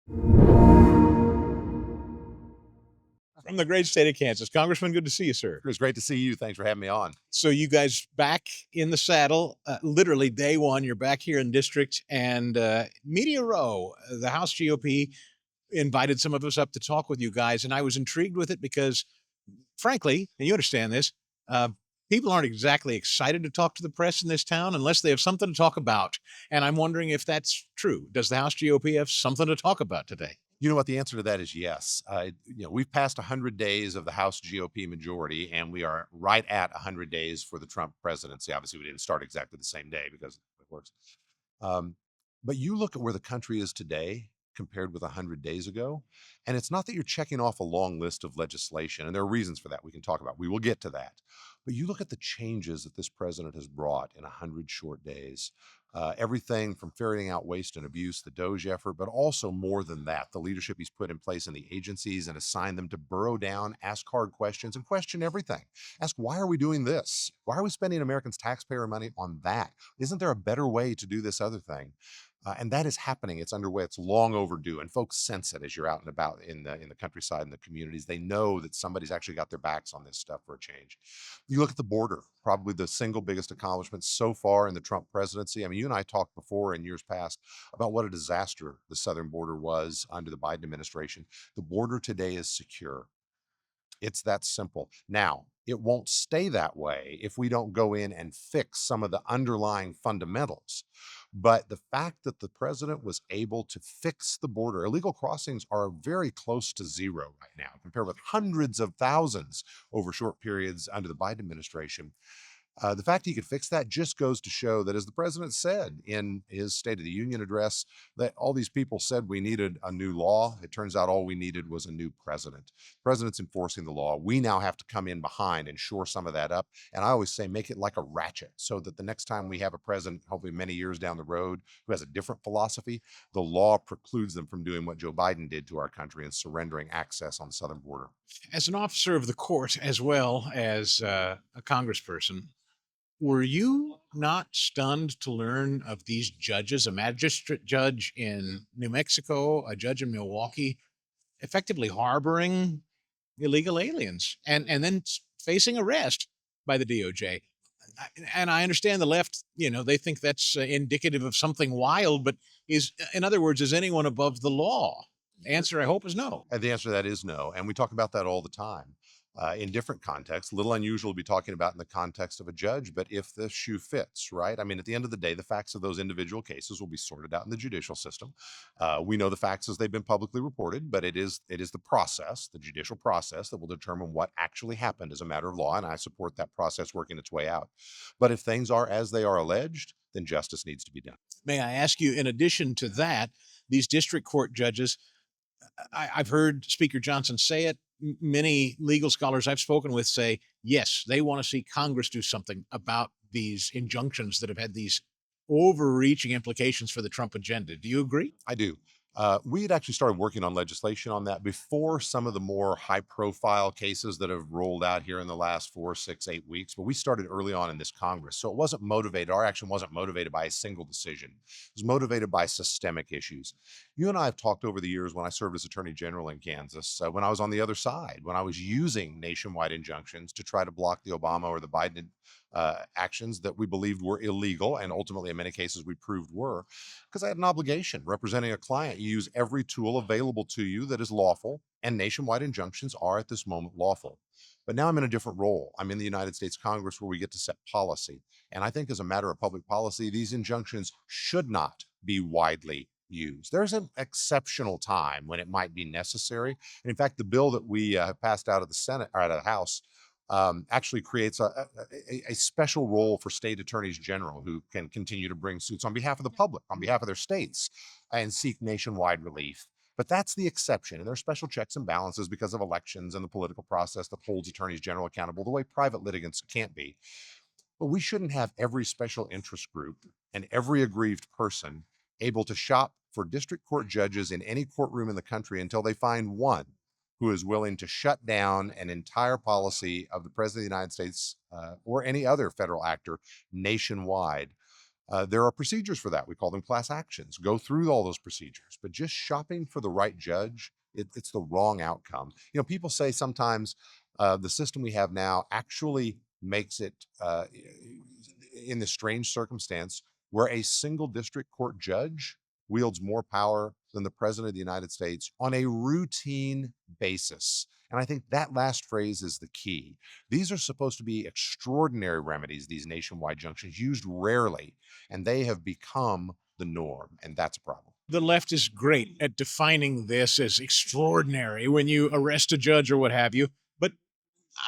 From the great state of Kansas. Congressman, good to see you, sir. It was great to see you. Thanks for having me on. So you guys back in the saddle, literally day one, you're back here in district and Media Row, the House GOP invited some of us up to talk with you guys. And I was intrigued with it because frankly, and you understand this, uh, people aren't exactly excited to talk to the press in this town unless they have something to talk about. And I'm wondering if that's true. Does the House GOP have something to talk about today? You know what? The answer to that is yes. We've passed 100 days of the House GOP majority, and we are right at 100 days for the Trump presidency. Obviously, we didn't start exactly the same day because of course. Um, but you look at where the country is today compared with 100 days ago, and it's not that you're checking off a long list of legislation, and there are reasons for that we can talk about. We will get to that. But you look at the changes that this president has brought in 100 short days. Everything from ferreting out waste and abuse, the DOGE effort, but also more than that, the leadership he's put in place in the agencies and assigned them to burrow down, ask hard questions, and question everything. Ask, why are we doing this? Why are we spending Americans' taxpayer money on that? Isn't there a better way to do this other thing? And that is happening. It's underway. It's long overdue, and folks sense it as you're out and about in the countryside and the communities. They know that somebody's actually got their backs on this stuff for a change. You look at the border, probably the single biggest accomplishment so far in the Trump presidency. I mean, you and I talked before in years past about what a disaster the southern border was under the Biden administration. The border today is secure. It's that simple. Now, it won't stay that way if we don't go in and fix some of the underlying fundamentals. But the fact that the president was able to fix the border, illegal crossings are very close to zero right now, compared with hundreds of thousands over short periods under the Biden administration. The fact he could fix that just goes to show that, as the president said in his State of the Union address, that all these people said we needed a new law. It turns out all we needed was a new president. The president's enforcing the law. We now have to come in behind and shore some of that up. And I always say, make it like a ratchet so that the next time we have a president, hopefully many years down the road, who has a different philosophy, the law precludes them from doing what Joe Biden did to our country and surrendering access on the southern border. As an officer of the court, as well as a congressperson, were you not stunned to learn of these judges, a magistrate judge in New Mexico, a judge in Milwaukee, effectively harboring illegal aliens and then facing arrest by the DOJ? And I understand the left, they think that's indicative of something wild, but in other words, is anyone above the law? The answer, I hope, is no. And the answer to that is no. And we talk about that all the time in different contexts. A little unusual to be talking about in the context of a judge, but if the shoe fits, right? I mean, at the end of the day, the facts of those individual cases will be sorted out in the judicial system. We know the facts as they've been publicly reported, but it is the process, the judicial process, that will determine what actually happened as a matter of law. And I support that process working its way out. But if things are as they are alleged, then justice needs to be done. May I ask you, in addition to that, these district court judges, I've heard Speaker Johnson say it. Many legal scholars I've spoken with say, yes, they want to see Congress do something about these injunctions that have had these overreaching implications for the Trump agenda. Do you agree? I do. We had actually started working on legislation on that before some of the more high profile cases that have rolled out here in the last 4, 6, 8 weeks. But we started early on in this Congress. So it wasn't motivated, our action wasn't motivated by a single decision. It was motivated by systemic issues. You and I have talked over the years when I served as Attorney General in Kansas, when I was on the other side, when I was using nationwide injunctions to try to block the Obama or the Biden actions that we believed were illegal, and ultimately in many cases we proved were, because I had an obligation representing a client. You use every tool available to you that is lawful, and nationwide injunctions are at this moment lawful. But now I'm in a different role. I'm in the United States Congress, where we get to set policy. And I think as a matter of public policy, these injunctions should not be widely used. There's an exceptional time when it might be necessary. And in fact, the bill that we have passed out of the Senate or out of the House actually creates a special role for state attorneys general, who can continue to bring suits on behalf of the public, on behalf of their states, and seek nationwide relief. But that's the exception. And there are special checks and balances because of elections and the political process that holds attorneys general accountable the way private litigants can't be. But we shouldn't have every special interest group and every aggrieved person able to shop for district court judges in any courtroom in the country until they find one who is willing to shut down an entire policy of the President of the United States or any other federal actor nationwide. There are procedures for that. We call them class actions. Go through all those procedures, but just shopping for the right judge, it's the wrong outcome. People say sometimes the system we have now actually makes it in the strange circumstance where a single district court judge wields more power than the president of the United States on a routine basis. And I think that last phrase is the key. These are supposed to be extraordinary remedies, these nationwide junctions, used rarely, and they have become the norm, and that's a problem. The left is great at defining this as extraordinary when you arrest a judge or what have you. But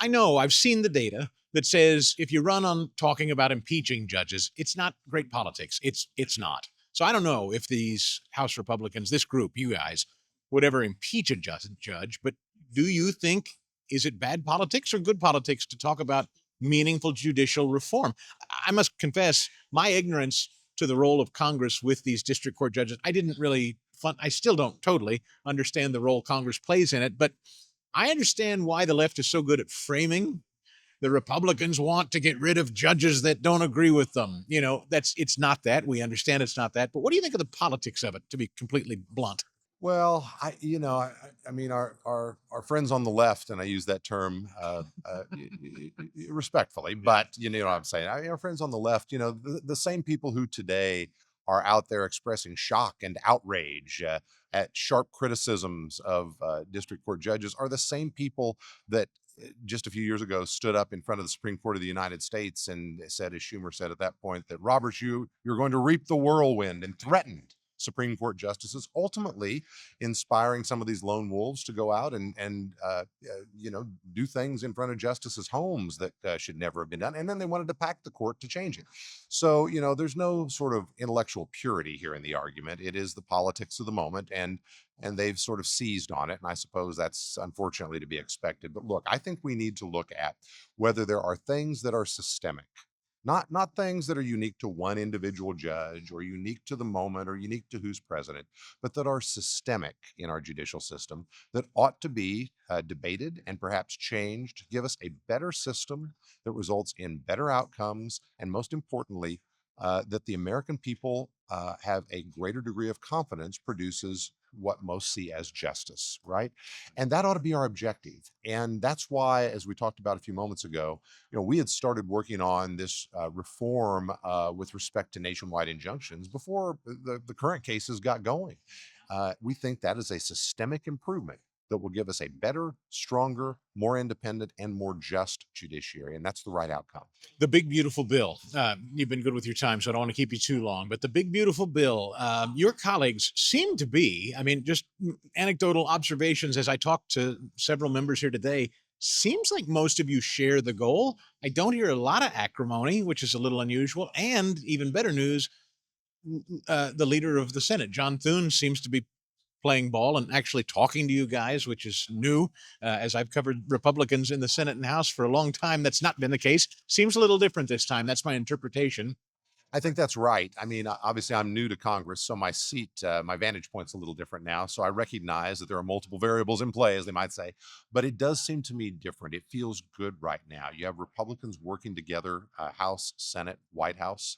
I know I've seen the data that says if you run on talking about impeaching judges, it's not great politics. It's not. So I don't know if these House Republicans, this group, you guys, would ever impeach a judge. But do you think, is it bad politics or good politics to talk about meaningful judicial reform? I must confess my ignorance to the role of Congress with these district court judges. I didn't really I still don't totally understand the role Congress plays in it, but I understand why the left is so good at framing the Republicans want to get rid of judges that don't agree with them. It's not that. We understand it's not that. But what do you think of the politics of it, to be completely blunt? Well, I mean, our friends on the left, and I use that term respectfully, but you know what I'm saying. Our friends on the left, the same people who today are out there expressing shock and outrage at sharp criticisms of district court judges are the same people that just a few years ago stood up in front of the Supreme Court of the United States and said, as Schumer said at that point, that Roberts, you're going to reap the whirlwind, and threatened Supreme Court justices, ultimately inspiring some of these lone wolves to go out and do things in front of justices' homes that should never have been done. And then they wanted to pack the court to change it. So there's no sort of intellectual purity here in the argument. It is the politics of the moment, and they've sort of seized on it. And I suppose that's unfortunately to be expected. But look, I think we need to look at whether there are things that are systemic, not things that are unique to one individual judge or unique to the moment or unique to who's president, but that are systemic in our judicial system that ought to be debated and perhaps changed to give us a better system that results in better outcomes, and most importantly, that the American people have a greater degree of confidence produces what most see as justice, right? And that ought to be our objective. And that's why, as we talked about a few moments ago, we had started working on this reform with respect to nationwide injunctions before the current cases got going. We think that is a systemic improvement that will give us a better, stronger, more independent, and more just judiciary. And that's the right outcome. The big beautiful bill. You've been good with your time, so I don't want to keep you too long. But the big beautiful bill. Your colleagues seem to be. I mean, just anecdotal observations as I talked to several members here today. Seems like most of you share the goal. I don't hear a lot of acrimony, which is a little unusual. And even better news, the leader of the Senate, John Thune, seems to be playing ball and actually talking to you guys, which is new. As I've covered Republicans in the Senate and House for a long time, that's not been the case. Seems a little different this time. That's my interpretation. I think that's right. I mean, obviously, I'm new to Congress, so my seat, my vantage point's a little different now. So I recognize that there are multiple variables in play, as they might say, but it does seem to me different. It feels good right now. You have Republicans working together, House, Senate, White House,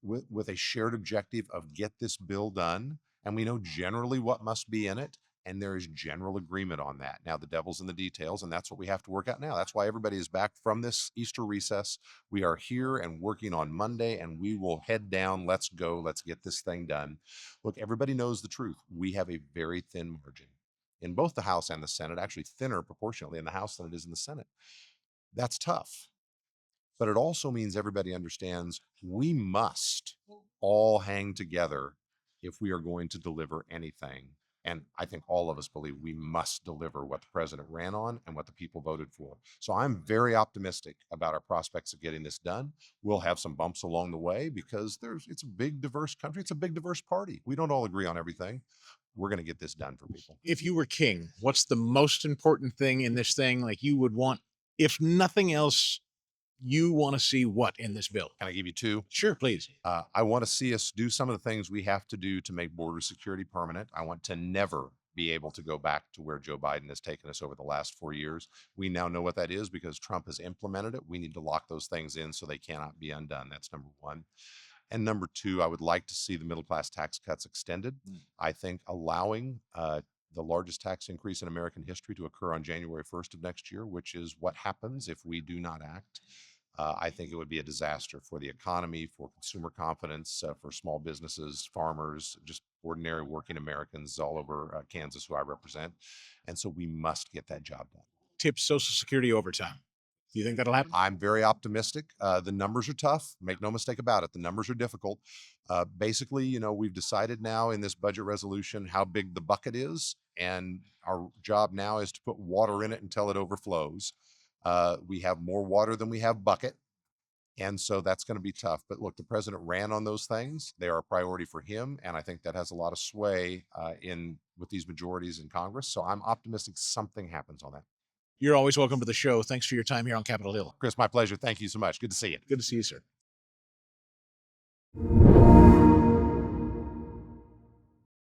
with a shared objective of get this bill done. And we know generally what must be in it. And there is general agreement on that. Now, the devil's in the details, and that's what we have to work out now. That's why everybody is back from this Easter recess. We are here and working on Monday, and we will head down. Let's go. Let's get this thing done. Look, everybody knows the truth. We have a very thin margin in both the House and the Senate, actually thinner proportionately in the House than it is in the Senate. That's tough. But it also means everybody understands we must all hang together if we are going to deliver anything. And I think all of us believe we must deliver what the president ran on and what the people voted for. So I'm very optimistic about our prospects of getting this done. We'll have some bumps along the way because it's a big, diverse country. It's a big, diverse party. We don't all agree on everything. We're going to get this done for people. If you were king, what's the most important thing in this thing? Like you would want, if nothing else, you want to see what in this bill? Can I give you two? Sure, please. I want to see us do some of the things we have to do to make border security permanent. I want to never be able to go back to where Joe Biden has taken us over the last 4 years. We now know what that is because Trump has implemented it. We need to lock those things in so they cannot be undone. That's number one. And number two, I would like to see the middle class tax cuts extended. I think allowing the largest tax increase in American history to occur on January 1st of next year, which is what happens if we do not act. I think it would be a disaster for the economy, for consumer confidence, for small businesses, farmers, just ordinary working Americans all over Kansas, who I represent. And so we must get that job done. Tip Social Security overtime. Do you think that'll happen? I'm very optimistic. The numbers are tough. Make no mistake about it. The numbers are difficult. Basically, we've decided now in this budget resolution how big the bucket is, and our job now is to put water in it until it overflows. We have more water than we have bucket, and so that's going to be tough. But look, the president ran on those things. They are a priority for him, and I think that has a lot of sway in with these majorities in Congress. So I'm optimistic something happens on that. You're always welcome to the show. Thanks for your time here on Capitol Hill. Chris, my pleasure. Thank you so much. Good to see you. Good to see you, sir.